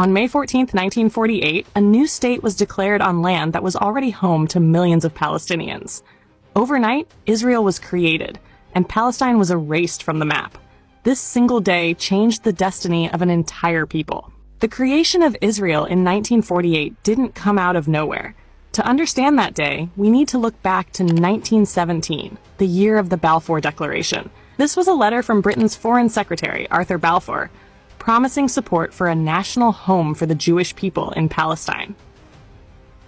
On May 14, 1948, a new state was declared on land that was already home to millions of Palestinians. Overnight, Israel was created, and Palestine was erased from the map. This single day changed the destiny of an entire people. The creation of Israel in 1948 didn't come out of nowhere. To understand that day, we need to look back to 1917, the year of the Balfour Declaration. This was a letter from Britain's Foreign Secretary, Arthur Balfour, promising support for a national home for the Jewish people in Palestine.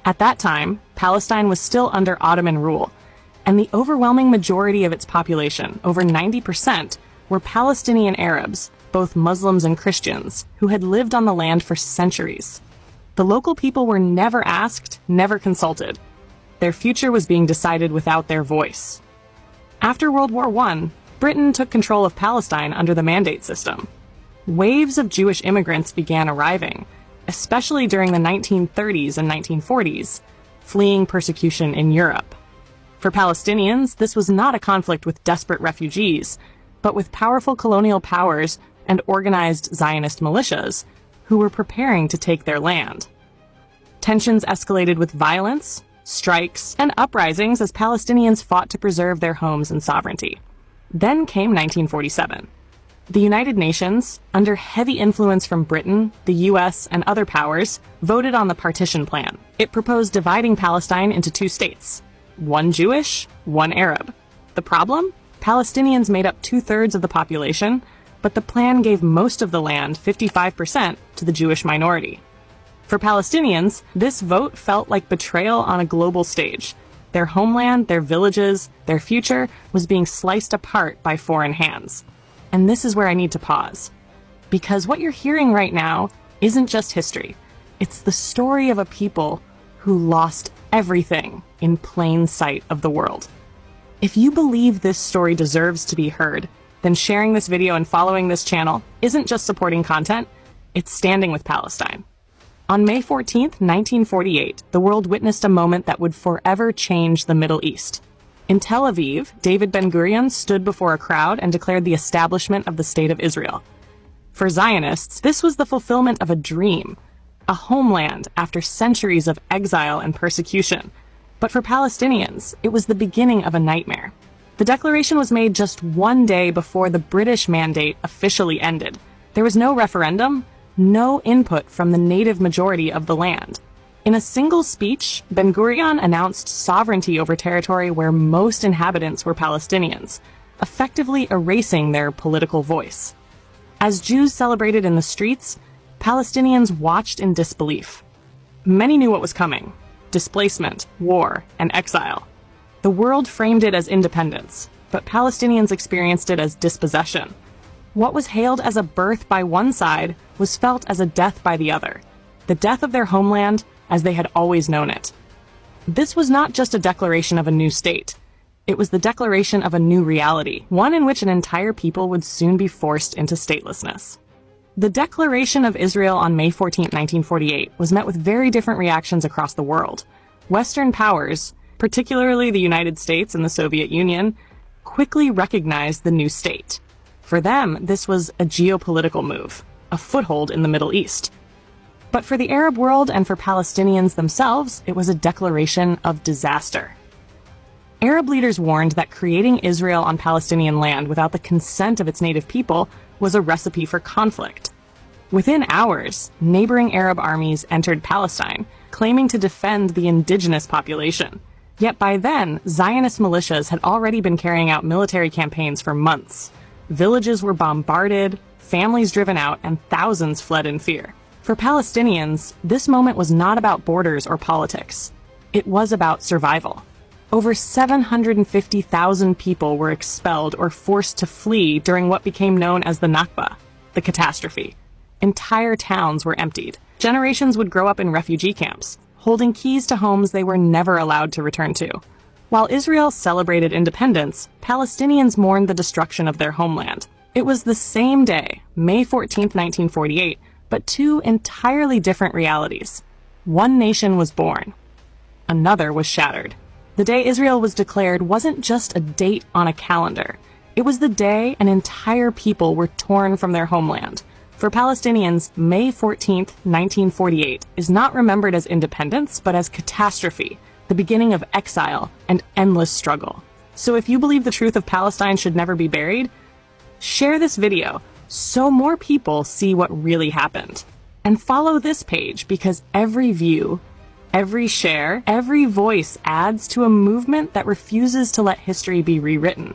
At that time, Palestine was still under Ottoman rule, and the overwhelming majority of its population, over 90%, were Palestinian Arabs, both Muslims and Christians, who had lived on the land for centuries. The local people were never asked, never consulted. Their future was being decided without their voice. After World War I, Britain took control of Palestine under the Mandate system. Waves of Jewish immigrants began arriving, especially during the 1930s and 1940s, fleeing persecution in Europe. For Palestinians, this was not a conflict with desperate refugees, but with powerful colonial powers and organized Zionist militias who were preparing to take their land. Tensions escalated with violence, strikes, and uprisings as Palestinians fought to preserve their homes and sovereignty. Then came 1947. The United Nations, under heavy influence from Britain, the US, and other powers, voted on the partition plan. It proposed dividing Palestine into two states, one Jewish, one Arab. The problem? Palestinians made up 2/3 of the population, but the plan gave most of the land, 55%, to the Jewish minority. For Palestinians, this vote felt like betrayal on a global stage. Their homeland, their villages, their future was being sliced apart by foreign hands. And this is where I need to pause. Because what you're hearing right now isn't just history. It's the story of a people who lost everything in plain sight of the world. If you believe this story deserves to be heard, then sharing this video and following this channel isn't just supporting content, it's standing with Palestine. On May 14, 1948, the world witnessed a moment that would forever change the Middle East. In Tel Aviv, David Ben-Gurion stood before a crowd and declared the establishment of the State of Israel. For Zionists, this was the fulfillment of a dream, a homeland after centuries of exile and persecution. But for Palestinians, it was the beginning of a nightmare. The declaration was made just one day before the British Mandate officially ended. There was no referendum, no input from the native majority of the land. In a single speech, Ben-Gurion announced sovereignty over territory where most inhabitants were Palestinians, effectively erasing their political voice. As Jews celebrated in the streets, Palestinians watched in disbelief. Many knew what was coming: displacement, war, and exile. The world framed it as independence, but Palestinians experienced it as dispossession. What was hailed as a birth by one side was felt as a death by the other, the death of their homeland as they had always known it. This was not just a declaration of a new state. It was the declaration of a new reality, one in which an entire people would soon be forced into statelessness. The Declaration of Israel on May 14, 1948, was met with very different reactions across the world. Western powers, particularly the United States and the Soviet Union, quickly recognized the new state. For them, this was a geopolitical move, a foothold in the Middle East. But for the Arab world and for Palestinians themselves, it was a declaration of disaster. Arab leaders warned that creating Israel on Palestinian land without the consent of its native people was a recipe for conflict. Within hours, neighboring Arab armies entered Palestine, claiming to defend the indigenous population. Yet by then, Zionist militias had already been carrying out military campaigns for months. Villages were bombarded, families driven out, and thousands fled in fear. For Palestinians, this moment was not about borders or politics. It was about survival. Over 750,000 people were expelled or forced to flee during what became known as the Nakba, the catastrophe. Entire towns were emptied. Generations would grow up in refugee camps, holding keys to homes they were never allowed to return to. While Israel celebrated independence, Palestinians mourned the destruction of their homeland. It was the same day, May 14, 1948, but two entirely different realities. One nation was born. Another was shattered. The day Israel was declared wasn't just a date on a calendar. It was the day an entire people were torn from their homeland, For Palestinians, May 14th, 1948 is not remembered as independence, but as catastrophe, the beginning of exile and endless struggle. So if you believe the truth of Palestine should never be buried, share this video so more people see what really happened. And follow this page because every view, every share, every voice adds to a movement that refuses to let history be rewritten.